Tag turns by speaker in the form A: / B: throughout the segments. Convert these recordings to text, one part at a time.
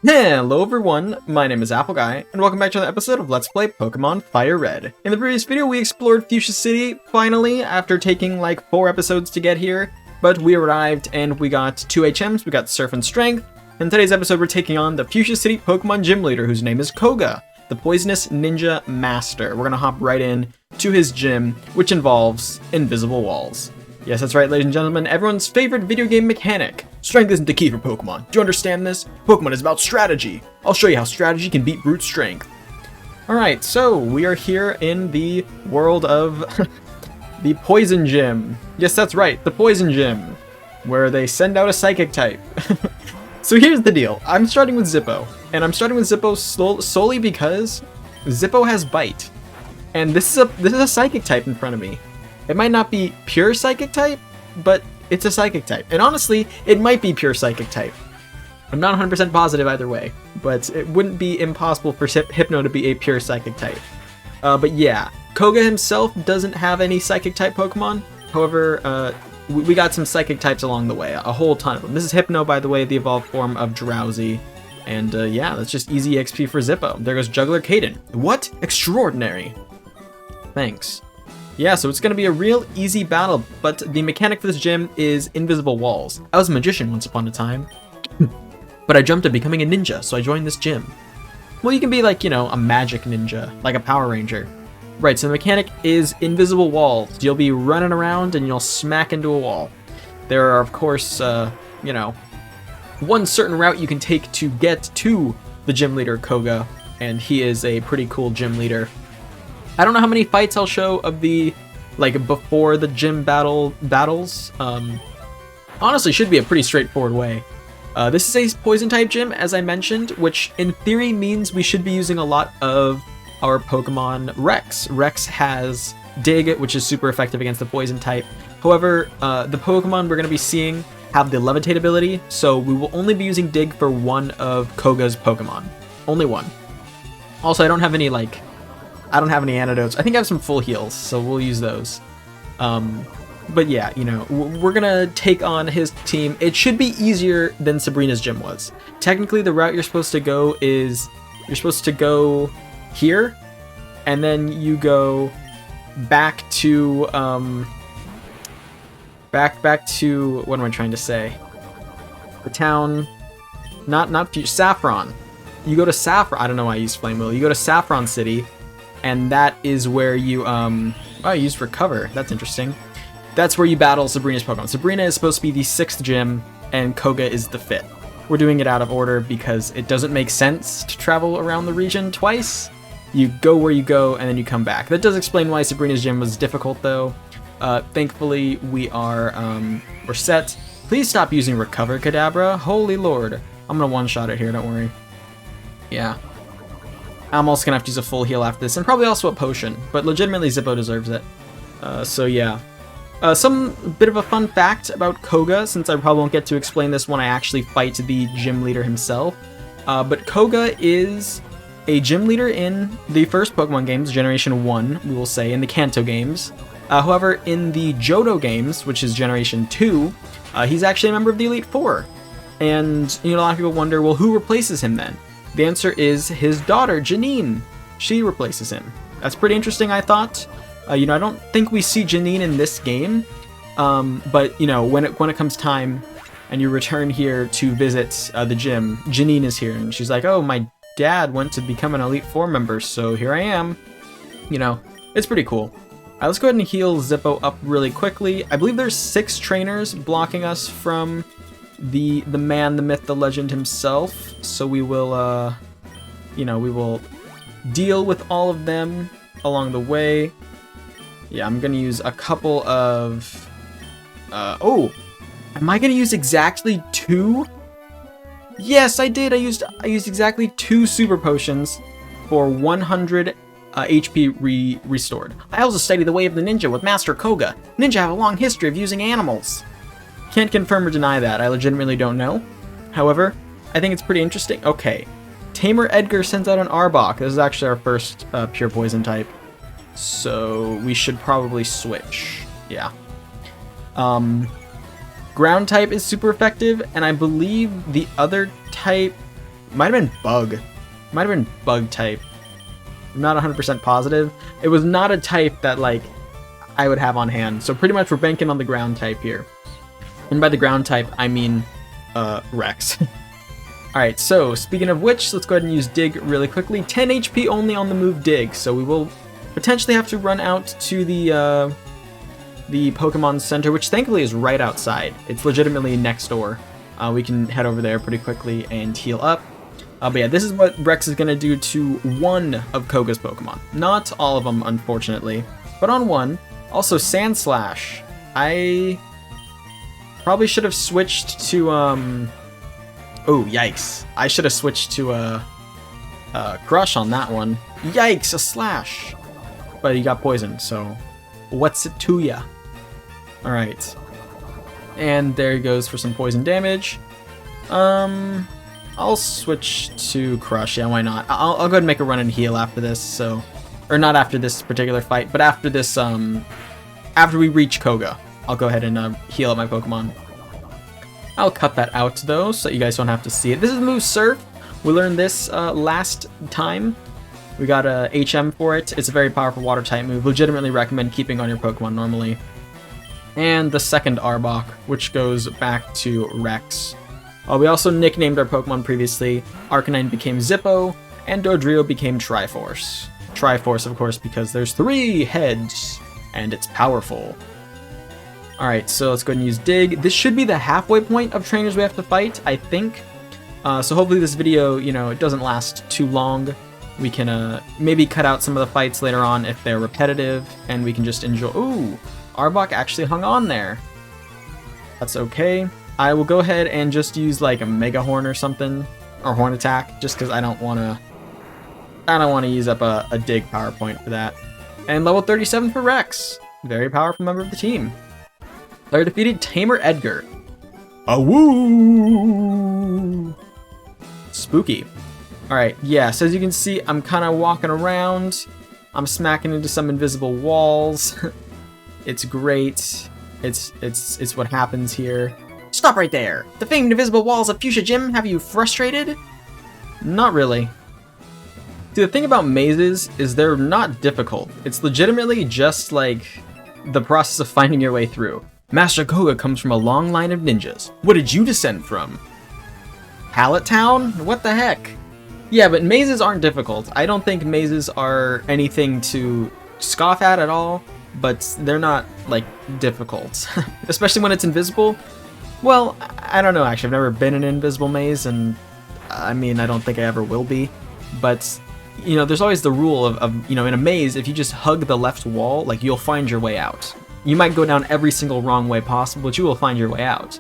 A: Hello everyone, my name is Apple Guy, and welcome back to another episode of Let's Play Pokemon FireRed. In the previous video, we explored Fuchsia City, finally, after taking like 4 episodes to get here, but we arrived and we got 2 HMs, we got Surf and Strength. In today's episode, we're taking on the Fuchsia City Pokemon Gym Leader, whose name is Koga, the Poisonous Ninja Master. We're gonna hop right in to his gym, which involves invisible walls. Yes, that's right, ladies and gentlemen, everyone's favorite video game mechanic. Strength isn't the key for Pokemon. Do you understand this? Pokemon is about strategy. I'll show you how strategy can beat brute strength. Alright, so we are here in the world of the Poison Gym. Yes, that's right, the Poison Gym, where they send out a Psychic type. So here's the deal. I'm starting with Zippo, and I'm starting with Zippo solely because Zippo has Bite. And this is a Psychic type in front of me. It might not be pure Psychic type, but it's a Psychic type. And honestly, it might be pure Psychic type. I'm not 100% positive either way, but it wouldn't be impossible for Hypno to be a pure Psychic type. But yeah, Koga himself doesn't have any Psychic type Pokemon. However, we got some Psychic types along the way, a whole ton of them. This is Hypno, by the way, the evolved form of Drowsy. And yeah, that's just easy XP for Zippo. There goes Juggler Caden. What? Extraordinary. Thanks. Yeah, so it's going to be a real easy battle, but the mechanic for this gym is invisible walls. I was a magician once upon a time, but I jumped to becoming a ninja, so I joined this gym. Well, you can be like, you know, a magic ninja, like a Power Ranger. Right, so the mechanic is invisible walls. You'll be running around and you'll smack into a wall. There are, of course, you know, one certain route you can take to get to the gym leader, Koga, and he is a pretty cool gym leader. I don't know how many fights I'll show of the, like, before the gym battles. Honestly, should be a pretty straightforward way. This is a Poison-type gym, as I mentioned, which in theory means we should be using a lot of our Pokemon Rex. Rex has Dig, which is super effective against the Poison-type. However, the Pokemon we're going to be seeing have the Levitate ability, so we will only be using Dig for one of Koga's Pokemon. Only one. Also, I don't have any, like, antidotes. I think I have some full heals, so we'll use those. But yeah, you know, we're gonna take on his team. It should be easier than Sabrina's gym was. Technically, the route you're supposed to go is, you're supposed to go here, and then you go back to, back to, what am I trying to say? The town, not Saffron. You go to Saffron, I don't know why I used Flame Wheel. You go to Saffron City, and that is where you, oh, I used Recover. That's interesting. That's where you battle Sabrina's Pokemon. Sabrina is supposed to be the 6th gym, and Koga is the 5th. We're doing it out of order because it doesn't make sense to travel around the region twice. You go where you go, and then you come back. That does explain why Sabrina's gym was difficult, though. Thankfully, we are, we're set. Please stop using Recover, Kadabra. Holy lord. I'm gonna one-shot it here, don't worry. Yeah. I'm also gonna have to use a full heal after this, and probably also a potion, but legitimately Zippo deserves it. So yeah. Some bit of a fun fact about Koga, since I probably won't get to explain this when I actually fight the gym leader himself. But Koga is a gym leader in the first Pokemon games, Generation I, we will say, in the Kanto games. However, in the Johto games, which is Generation II, he's actually a member of the Elite Four. And, you know, a lot of people wonder, well, who replaces him then? The answer is his daughter, Janine. She replaces him. That's pretty interesting, I thought. You know, I don't think we see Janine in this game, but, you know, when it comes time and you return here to visit the gym, Janine is here, and she's like, oh, my dad went to become an Elite Four member, so here I am. You know, it's pretty cool. Let's go ahead and heal Zippo up really quickly. I believe there's 6 trainers blocking us from the man, the myth, the legend himself, so we will, you know, we will deal with all of them along the way. Yeah, I'm gonna use a couple of, oh, am I gonna use exactly 2? Yes, I did. I used exactly 2 super potions for 100 HP restored. I also studied the way of the ninja with Master Koga. Ninja have a long history of using animals. Can't confirm or deny that. I legitimately don't know. However, I think it's pretty interesting. Okay, Tamer Edgar sends out an Arbok. This is actually our first pure poison type, so we should probably switch. Yeah. Ground type is super effective, and I believe the other type Might have been bug. Might have been bug type. I'm not 100% positive. It was not a type that, like, I would have on hand. So pretty much we're banking on the ground type here. And by the ground type, I mean Rex. Alright, so speaking of which, let's go ahead and use Dig really quickly. 10 HP only on the move Dig, so we will potentially have to run out to the Pokemon Center, which thankfully is right outside. It's legitimately next door. We can head over there pretty quickly and heal up. But yeah, this is what Rex is going to do to one of Koga's Pokemon. Not all of them, unfortunately, but on one. Also, Sand Slash. I probably should have switched to, oh, yikes. I should have switched to Crush on that one. Yikes, a Slash. But he got poisoned, so what's it to ya? Alright. And there he goes for some poison damage. I'll switch to Crush, yeah, why not? I'll go ahead and make a run and heal after this, so... Or not after this particular fight, but after this, after we reach Koga. I'll go ahead and heal up my Pokemon. I'll cut that out, though, so you guys don't have to see it. This is the move Surf. We learned this last time. We got a HM for it. It's a very powerful water-type move. Legitimately recommend keeping on your Pokemon normally. And the second Arbok, which goes back to Rex. We also nicknamed our Pokemon previously. Arcanine became Zippo, and Dodrio became Triforce. Triforce, of course, because there's 3 heads, and it's powerful. Alright, so let's go ahead and use Dig. This should be the halfway point of trainers we have to fight, I think. So hopefully this video, you know, it doesn't last too long. We can maybe cut out some of the fights later on if they're repetitive, and we can just enjoy... Ooh, Arbok actually hung on there. That's okay. I will go ahead and just use like a Mega Horn or something, or Horn Attack, just because I don't want to use up a Dig PowerPoint for that. And level 37 for Rex, very powerful member of the team. Player defeated Tamer Edgar. Awoo! Spooky. All right, yeah. So as you can see, I'm kind of walking around. I'm smacking into some invisible walls. It's great. It's what happens here. Stop right there! The famed invisible walls of Fuchsia Gym have you frustrated? Not really. See, the thing about mazes is they're not difficult. It's legitimately just like the process of finding your way through. Master Koga comes from a long line of ninjas. What did you descend from? Pallet Town? What the heck? Yeah, but mazes aren't difficult. I don't think mazes are anything to scoff at all, but they're not, like, difficult. Especially when it's invisible. Well, I don't know, actually. I've never been in an invisible maze, and I mean, I don't think I ever will be. But, you know, there's always the rule of, you know, in a maze, if you just hug the left wall, like, you'll find your way out. You might go down every single wrong way possible, but you will find your way out.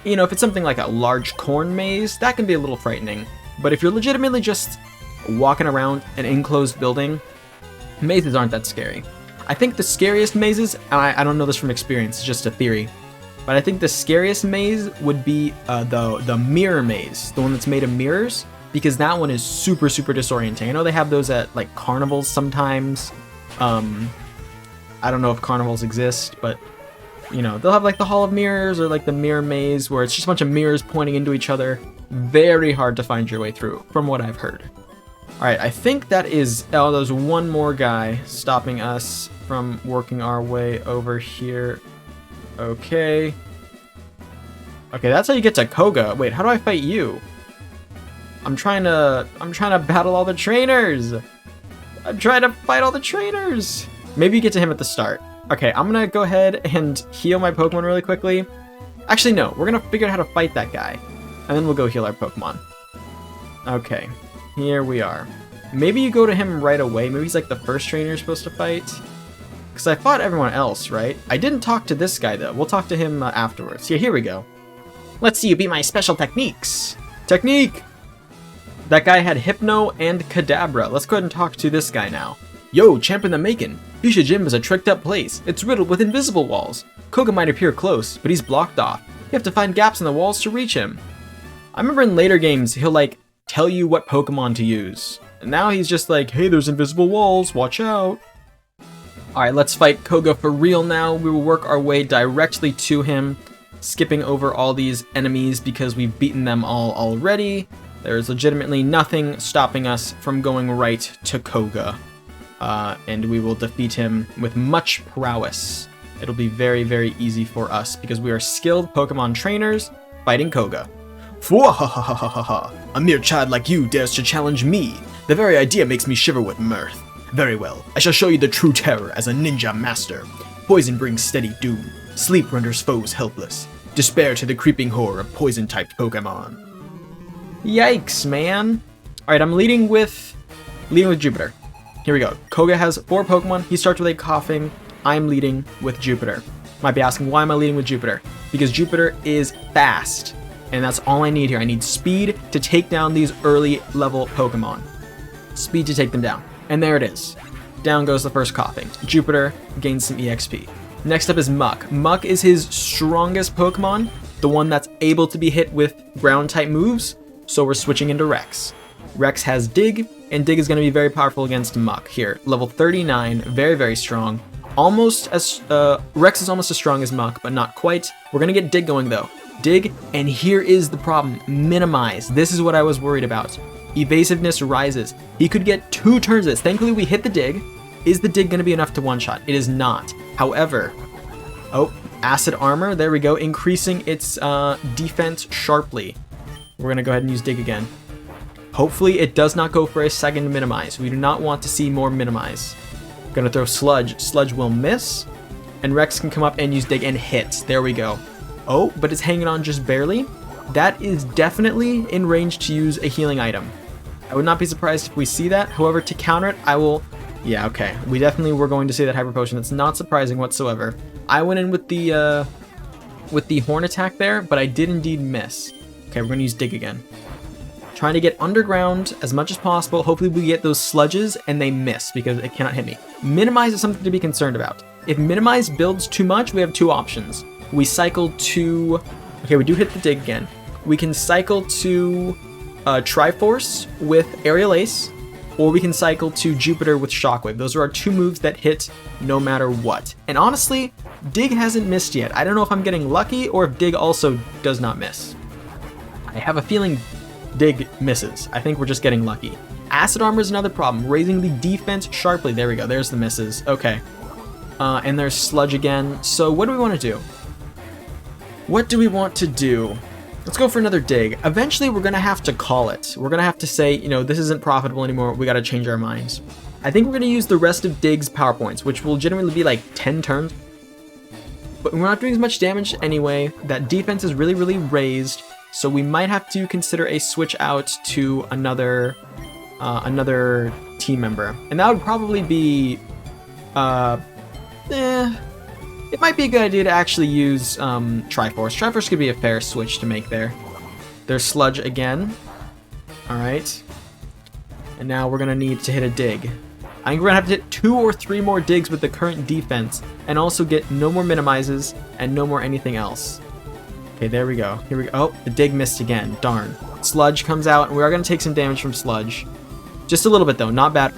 A: You know, if it's something like a large corn maze, that can be a little frightening. But if you're legitimately just walking around an enclosed building, mazes aren't that scary. I think the scariest mazes, and I don't know this from experience, it's just a theory, but I think the scariest maze would be the mirror maze, the one that's made of mirrors, because that one is super, super disorienting. I know they have those at, like, carnivals sometimes. I don't know if carnivals exist, but, you know, they'll have, like, the Hall of Mirrors or, like, the mirror maze, where it's just a bunch of mirrors pointing into each other. Very hard to find your way through, from what I've heard. Alright, I think that is... Oh, there's one more guy stopping us from working our way over here. Okay. Okay, that's how you get to Koga. Wait, how do I fight you? I'm trying to battle all the trainers! I'm trying to fight all the trainers! Maybe you get to him at the start. Okay, I'm gonna go ahead and heal my Pokemon really quickly. Actually, no, we're gonna figure out how to fight that guy. And then we'll go heal our Pokemon. Okay, here we are. Maybe you go to him right away. Maybe he's like the first trainer you're supposed to fight. Because I fought everyone else, right? I didn't talk to this guy, though. We'll talk to him afterwards. Yeah, here we go. Let's see you beat my special techniques. Technique! That guy had Hypno and Kadabra. Let's go ahead and talk to this guy now. Yo, champ in the making. Fuchsia Gym is a tricked-up place. It's riddled with invisible walls. Koga might appear close, but he's blocked off. You have to find gaps in the walls to reach him. I remember in later games, he'll, like, tell you what Pokemon to use. And now he's just like, hey, there's invisible walls, watch out. Alright, let's fight Koga for real now. We will work our way directly to him, skipping over all these enemies because we've beaten them all already. There's legitimately nothing stopping us from going right to Koga. And we will defeat him with much prowess. It'll be very, very easy for us because we are skilled Pokemon trainers fighting Koga. Fwahahahaha! A mere child like you dares to challenge me. The very idea makes me shiver with mirth. Very well, I shall show you the true terror as a ninja master. Poison brings steady doom. Sleep renders foes helpless. Despair to the creeping horror of poison-typed Pokemon. Yikes, man. Alright, I'm leading with Jupiter. Here we go. Koga has 4 Pokemon. He starts with a coughing. I'm leading with Jupiter. Might be asking, why am I leading with Jupiter? Because Jupiter is fast. And that's all I need here. I need speed to take down these early level Pokemon. Speed to take them down. And there it is. Down goes the first coughing. Jupiter gains some EXP. Next up is Muck. Muck is his strongest Pokemon, the one that's able to be hit with ground type moves, so we're switching into Rex. Rex has Dig, and Dig is going to be very powerful against Muck. Here, level 39, very, very strong. Almost as, Rex is almost as strong as Muck, but not quite. We're going to get Dig going though. Dig, and here is the problem, Minimize. This is what I was worried about. Evasiveness rises. He could get 2 turns of this. Thankfully we hit the Dig. Is the Dig going to be enough to one-shot? It is not. However, Acid Armor, there we go, increasing its defense sharply. We're going to go ahead and use Dig again. Hopefully it does not go for a second Minimize. We do not want to see more Minimize. Going to throw Sludge. Sludge will miss, and Rex can come up and use Dig and hit. There we go. Oh, but it's hanging on just barely. That is definitely in range to use a healing item. I would not be surprised if we see that. However, to counter it, I will... Yeah, okay. We definitely were going to see that Hyper Potion. That's not surprising whatsoever. I went in with the Horn attack there, but I did indeed miss. Okay, we're going to use Dig again. Trying to get underground as much as possible. Hopefully we get those sludges and they miss because it cannot hit me. Minimize is something to be concerned about. If Minimize builds too much, we have 2 options. We cycle to... Okay, we do hit the Dig again. We can cycle to Triforce with Aerial Ace, or we can cycle to Jupiter with Shockwave. Those are our 2 moves that hit no matter what. And honestly, Dig hasn't missed yet. I don't know if I'm getting lucky or if Dig also does not miss. I have a feeling Dig misses. I think we're just getting lucky. Acid Armor is another problem, raising the defense sharply. There we go, there's the misses. Okay. And there's Sludge again. So what do we want to do? What do we want to do? Let's go for another Dig. Eventually, we're going to have to call it. We're going to have to say, you know, this isn't profitable anymore. We got to change our minds. I think we're going to use the rest of Dig's power points, which will legitimately be like 10 turns. But we're not doing as much damage anyway. That defense is really, really raised. So we might have to consider a switch out to another team member. And that would probably be... It might be a good idea to actually use Triforce. Triforce could be a fair switch to make there. There's Sludge again. Alright. And now we're going to need to hit a Dig. I think we're going to have to hit 2 or 3 more Digs with the current defense. And also get no more Minimizes and no more anything else. Okay, there we go. Here we go. Oh, the Dig missed again. Darn. Sludge comes out, and we are going to take some damage from Sludge. Just a little bit, though. Not bad.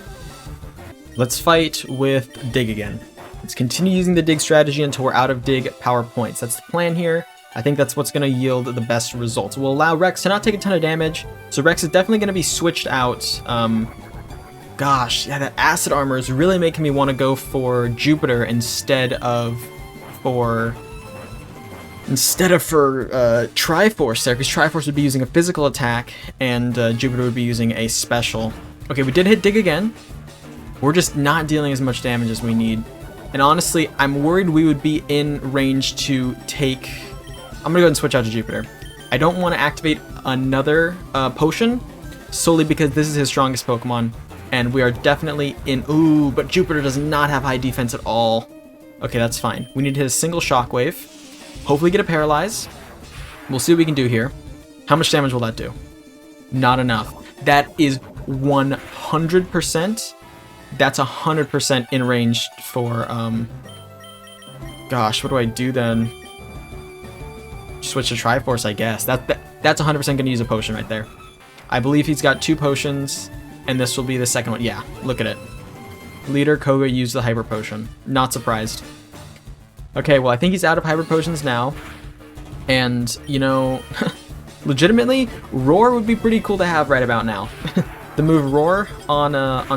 A: Let's fight with Dig again. Let's continue using the Dig strategy until we're out of Dig power points. That's the plan here. I think that's what's going to yield the best results. We'll allow Rex to not take a ton of damage. So Rex is definitely going to be switched out. Gosh, yeah, that Acid Armor is really making me want to go for Jupiter instead of for Triforce there, because Triforce would be using a physical attack and Jupiter would be using a special. Okay, we did hit Dig again. We're just not dealing as much damage as we need. And honestly, I'm worried we would be in range to take... I'm going to go ahead and switch out to Jupiter. I don't want to activate another potion, solely because this is his strongest Pokemon. And we are definitely in... Ooh, but Jupiter does not have high defense at all. Okay, that's fine. We need to hit a single Shockwave. Hopefully get a Paralyze. We'll see what we can do here. How much damage will that do? Not enough. That is 100%. That's 100% in range for, gosh, what do I do then? Switch to Triforce, I guess. That's 100% going to use a potion right there. I believe he's got 2 potions, and this will be the second one. Yeah, look at it. Leader Koga used the Hyper Potion. Not surprised. Okay, well, I think he's out of Hyper Potions now. And, you know, Legitimately, Roar would be pretty cool to have right about now. The move Roar on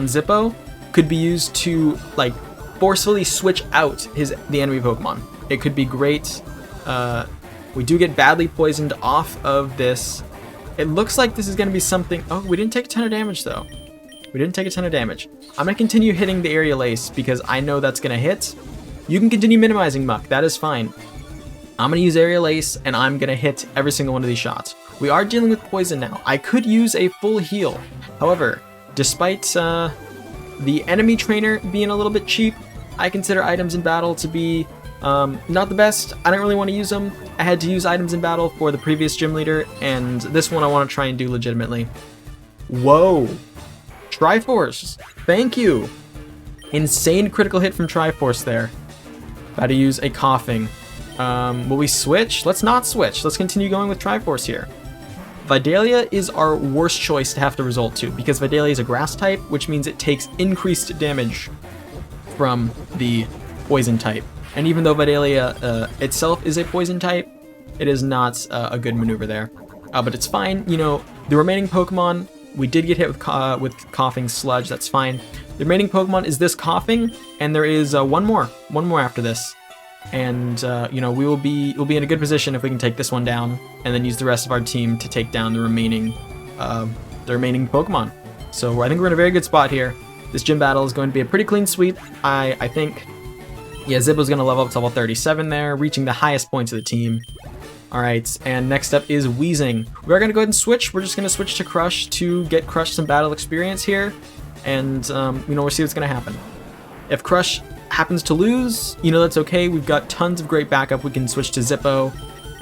A: Zippo could be used to like forcefully switch out the enemy Pokemon. It could be great. We do get badly poisoned off of this. It looks like this is going to be something... Oh, we didn't take a ton of damage though. We didn't take a ton of damage. I'm going to continue hitting the Aerial Ace because I know that's going to hit. You can continue minimizing Muck. That is fine. I'm going to use Aerial Ace and I'm going to hit every single one of these shots. We are dealing with poison now. I could use a full heal. However, despite the enemy trainer being a little bit cheap, I consider items in battle to be not the best. I don't really want to use them. I had to use items in battle for the previous gym leader, and this one I want to try and do legitimately. Whoa. Triforce. Thank you. Insane critical hit from Triforce there. About to use a coughing. Will we switch? Let's not switch. Let's continue going with Triforce here. Vidalia is our worst choice to have to result to, because Vidalia is a grass type, which means it takes increased damage from the poison type. And even though Vidalia itself is a poison type, it is not a good maneuver there. But it's fine. You know, the remaining Pokemon, we did get hit with coughing sludge. That's fine. The remaining Pokemon is this coughing, and there is one more after this. And you know, we'll be in a good position if we can take this one down, and then use the rest of our team to take down the remaining Pokemon. So I think we're in a very good spot here. This gym battle is going to be a pretty clean sweep. I think. Yeah, Zippo's going to level up to level 37 there, reaching the highest points of the team. Alright, and next up is Weezing. We're going to go ahead and switch. We're just going to switch to Crush to get Crush some battle experience here. And, you know, we'll see what's going to happen. If Crush happens to lose, you know, that's okay. We've got tons of great backup. We can switch to Zippo.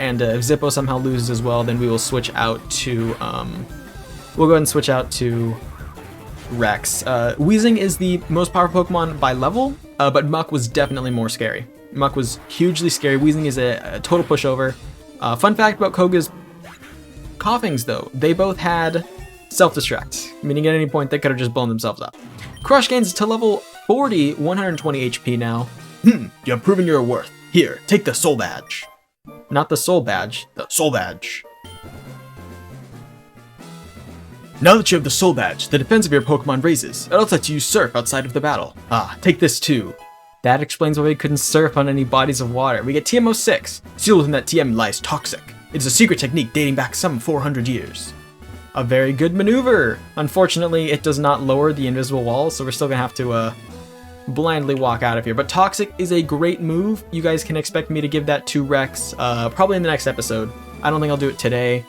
A: And if Zippo somehow loses as well, then we will switch out to... we'll go ahead and switch out to Rex. Weezing is the most powerful Pokemon by level. But Muck was definitely more scary. Muck was hugely scary. Weezing is a total pushover. Fun fact about Koga's coughings, though. They both had self-destruct, meaning at any point they could have just blown themselves up. Crush gains to level 40, 120 HP now. You have proven your worth. Here, take the Soul Badge. Not the Soul Badge, the Soul Badge. Now that you have the Soul Badge, the defense of your Pokemon raises. It also lets you surf outside of the battle. Ah, take this too. That explains why we couldn't surf on any bodies of water. We get TM06. Sealed within that TM lies Toxic. It is a secret technique dating back some 400 years. A very good maneuver. Unfortunately, it does not lower the invisible wall, so we're still gonna have to blindly walk out of here. But Toxic is a great move. You guys can expect me to give that to Rex probably in the next episode. I don't think I'll do it today.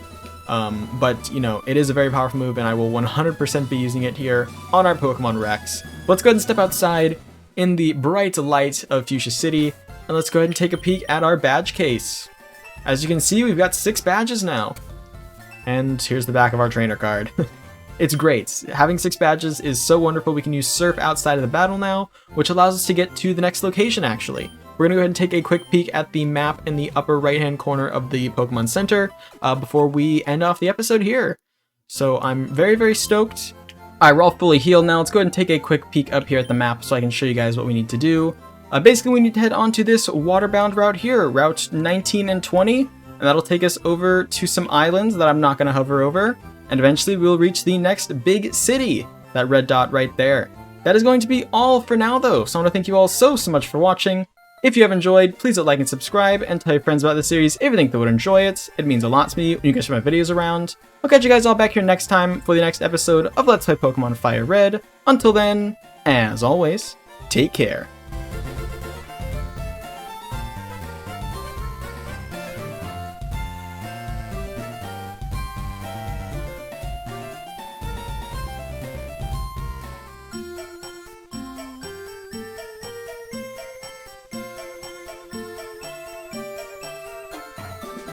A: But, you know, it is a very powerful move, and I will 100% be using it here on our Pokemon Rex. Let's go ahead and step outside in the bright light of Fuchsia City, and let's go ahead and take a peek at our badge case. As you can see, we've got 6 badges now. And here's the back of our trainer card. It's great. Having 6 badges is so wonderful. We can use Surf outside of the battle now, which allows us to get to the next location, actually. We're going to go ahead and take a quick peek at the map in the upper right-hand corner of the Pokemon Center before we end off the episode here. So I'm very, very stoked. Alright, we're all fully healed now. Let's go ahead and take a quick peek up here at the map so I can show you guys what we need to do. Basically, we need to head onto this waterbound route here, Route 19 and 20, and that'll take us over to some islands that I'm not going to hover over, and eventually we'll reach the next big city, that red dot right there. That is going to be all for now, though, so I want to thank you all so much for watching. If you have enjoyed, please hit like and subscribe, and tell your friends about the series if you think they would enjoy it. It means a lot to me when you guys share my videos around. I'll catch you guys all back here next time for the next episode of Let's Play Pokemon Fire Red. Until then, as always, take care.